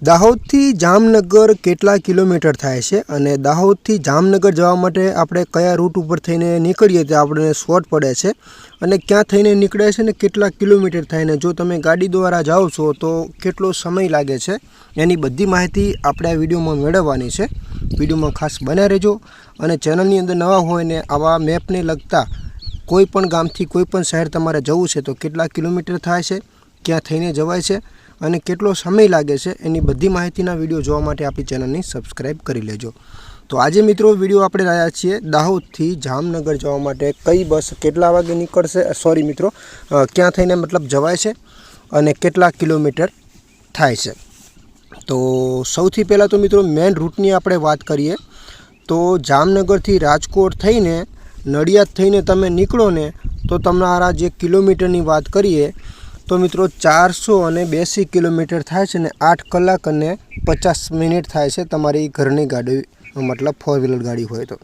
દાહોદથી જામનગર કેટલા કિલોમીટર થાય છે અને દાહોદથી જામનગર જવા માટે આપણે કયા રૂટ ઉપર થઈને નીકળીએ તે આપણને શોર્ટ પડે છે અને ક્યાં થઈને નીકળે છે ને કેટલા કિલોમીટર થાય ને જો તમે ગાડી દ્વારા જાઓ છો તો કેટલો સમય લાગે છે એની બધી માહિતી આપણે આ વિડીયોમાં મેળવવાની છે। વિડીયોમાં ખાસ બન્યા રહેજો અને ચેનલની અંદર નવા હોય ને આવા મેપને લગતા કોઈ પણ ગામથી કોઈ પણ શહેર તમારે જવું છે તો કેટલા કિલોમીટર થાય છે, ક્યાં થઈને જવાય છે અને કેટલો સમય લાગે છે એની બધી માહિતીના વિડીયો જોવા માટે આપણી ચેનલને સબસ્ક્રાઇબ કરી લેજો। તો આજે મિત્રો વિડીયો આપણે રહ્યા છીએ દાહોદથી જામનગર જવા માટે કઈ બસ કેટલા વાગે નીકળશે, સોરી મિત્રો ક્યાં થઈને મતલબ જવાય છે અને કેટલા કિલોમીટર થાય છે। તો સૌથી પહેલાં તો મિત્રો મેઇન રૂટની આપણે વાત કરીએ તો જામનગરથી રાજકોટ થઈને નડિયાદ થઈને તમે નીકળો ને તો તમારા જે કિલોમીટરની વાત કરીએ તો મિત્રો 482 કિલોમીટર થાય છે ને 8 કલાક અને 50 મિનિટ થાય છે તમારી ઘરની ગાડી મતલબ 4 વ્હીલર ગાડી હોય તો।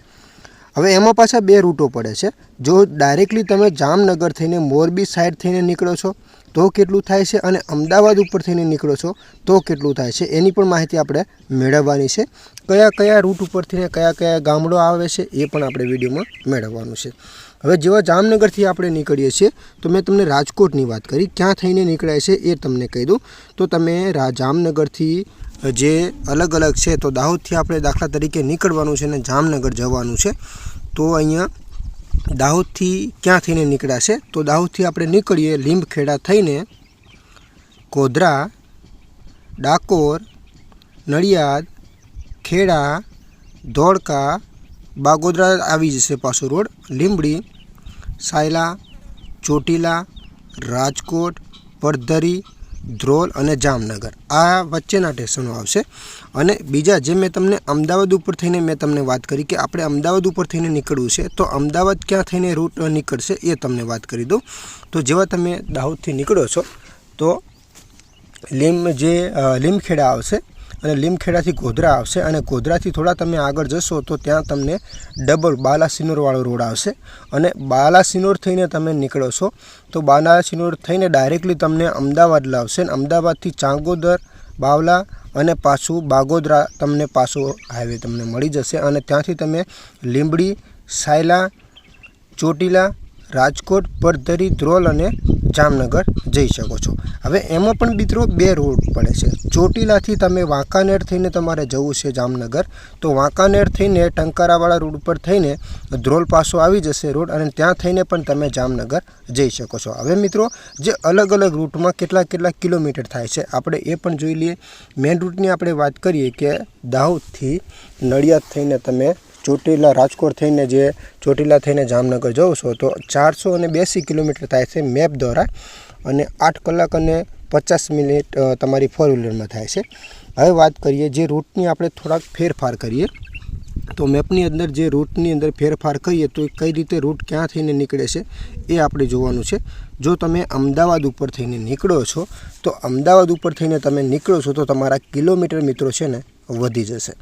હવે એમાં પાછા બે રૂટો પડે છે। જો ડાયરેક્ટલી તમે જામનગર થઈને મોરબી સાઈડ થઈને નીકળો છો તો કેટલું થાય છે અને અમદાવાદ ઉપર થઈને નીકળો છો તો કેટલું થાય છે એની પણ માહિતી આપણે મેળવવાની છે। કયા કયા રૂટ ઉપરથી કયા કયા ગામડો આવે છે એ પણ આપણે વિડીયોમાં મેળવવાનું છે। હવે જેવા જામનગરથી આપણે નીકળીએ છીએ તો મેં તમને રાજકોટની વાત કરી, ક્યાં થઈને નીકળાય છે એ તમને કહી દઉં તો તમે જામનગરથી જે અલગ અલગ છે તો દાહોદથી આપણે દાખલા તરીકે નીકળવાનું છે ને જામનગર જવાનું છે તો અહીંયા દાહોદથી ક્યાં થઈને નીકળાશે તો દાહોદથી આપણે નીકળીએ લીંબખેડા થઈને ગોધરા, ડાકોર, નડિયાદ, ખેડા, ધોળકા, બાગોદરા આવી જશે પાછો રોડ, લીંબડી, સાયલા, ચોટીલા, રાજકોટ, પડધરી, ધ્રોલ અને જામનગર આ વચ્ચેના સ્ટેશનો આવશે। અને બીજા જે મેં તમને અમદાવાદ ઉપર થઈને મેં તમને વાત કરી કે આપણે અમદાવાદ ઉપર થઈને નીકળવું છે તો અમદાવાદ ક્યાં થઈને રૂટ નીકળશે એ તમને વાત કરી દઉં। તો જેવા તમે દાહોદથી નીકળો છો તો લીંબખેડા આવશે અને લીંબખેડાથી ગોધરા આવશે અને ગોધરાથી થોડા તમે આગળ જશો તો ત્યાં તમને ડબલ બાલાસિનોરવાળો રોડ આવશે અને બાલાસિનોર થઈને તમે નીકળો છો તો બાલાસિનોર થઈને ડાયરેક્ટલી તમને અમદાવાદ લાવશે અને અમદાવાદથી ચાંગોદર, બાવલા અને પાછું બાગોદરા તમને પાછો હાઈવે તમને મળી જશે અને ત્યાંથી તમે લીંબડી, સાયલા, ચોટીલા, રાજકોટ, પડધરી, ધ્રોલ અને જામનગર જઈ શકો છો। હવે એમાં પણ મિત્રો બે રોડ પડે છે। ચોટીલાથી તમે વાંકાનેર થઈને તમારે જવું છે જામનગર તો વાંકાનેર થઈને ટંકારાવાળા રોડ ઉપર થઈને ધ્રોલ પાસો આવી જશે રોડ અને ત્યાં થઈને પણ તમે જામનગર જઈ શકો છો। હવે મિત્રો જે અલગ અલગ રૂટમાં કેટલા કેટલા કિલોમીટર થાય છે આપણે એ પણ જોઈ લઈએ। મેઇન રૂટની આપણે વાત કરીએ કે દાહોદથી નડિયાદ થઈને તમે ચોટીલા રાજકોટ થઈને જે ચોટીલા થઈને જામનગર જાઓ છો તો 482 કિલોમીટર થાય છે મેપ દ્વારા અને 8 કલાક અને 50 મિનિટ તમારી 4 વ્હીલરમાં થાય છે। હવે વાત કરીએ જે રૂટની આપણે થોડાક ફેરફાર કરીએ તો મેપની અંદર જે રૂટની અંદર ફેરફાર કરીએ તો કઈ રીતે રૂટ ક્યાં થઈને નીકળે છે એ આપણે જોવાનું છે। જો તમે અમદાવાદ ઉપર થઈને નીકળો છો તો અમદાવાદ ઉપર થઈને તમે નીકળો છો તો તમારા કિલોમીટર મિત્રો છે ને વધી જશે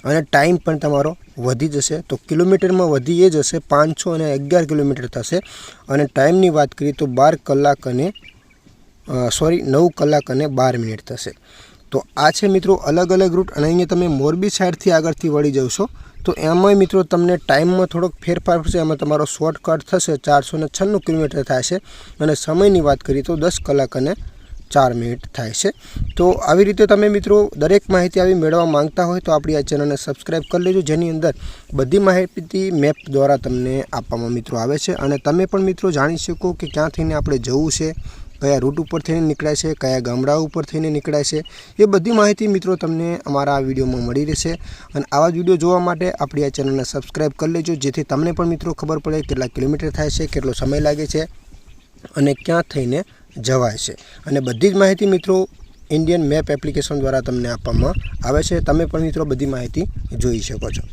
અને ટાઈમ પણ તમારો વધી જશે। તો કિલોમીટરમાં વધી એ જશે 511 કિલોમીટર થશે અને ટાઈમની વાત કરીએ તો 9 કલાક અને 12 મિનિટ થશે। તો આ છે મિત્રો અલગ અલગ રૂટ અને અહીંયા તમે મોરબી સાઈડથી આગળથી વળી જશો તો એમાંય મિત્રો તમને ટાઈમમાં થોડોક ફેરફાર થશે, એમાં તમારો શોર્ટકટ થશે 496 કિલોમીટર થાય છે અને સમયની વાત કરીએ તો 10 કલાક અને 4 મિનિટ થાય છે। તો આવી રીતે તમે મિત્રો દરેક માહિતી આવી મેળવવા માંગતા હોય તો આપણી આ ચેનલને સબસ્ક્રાઈબ કરી લેજો જેની અંદર બધી માહિતી મેપ દ્વારા તમને આપવામાં મિત્રો આવે છે અને તમે પણ મિત્રો જાણી શકો કે ક્યાં થઈને આપણે જવું છે, કયા રૂટ ઉપર થઈને નીકળાય છે, કયા ગામડાઓ ઉપર થઈને નીકળાય છે એ બધી માહિતી મિત્રો તમને અમારા આ વિડીયોમાં મળી રહેશે અને આવા જ વિડીયો જોવા માટે આપણી આ ચેનલને સબસ્ક્રાઈબ કરી લેજો જેથી તમને પણ મિત્રો ખબર પડે કેટલા કિલોમીટર થાય છે, કેટલો સમય લાગે છે અને ક્યાં થઈને જવાય છે અને બધી જ માહિતી મિત્રો ઇન્ડિયન મેપ એપ્લિકેશન દ્વારા તમને આપવામાં આવે છે। તમે પણ મિત્રો બધી માહિતી જોઈ શકો છો।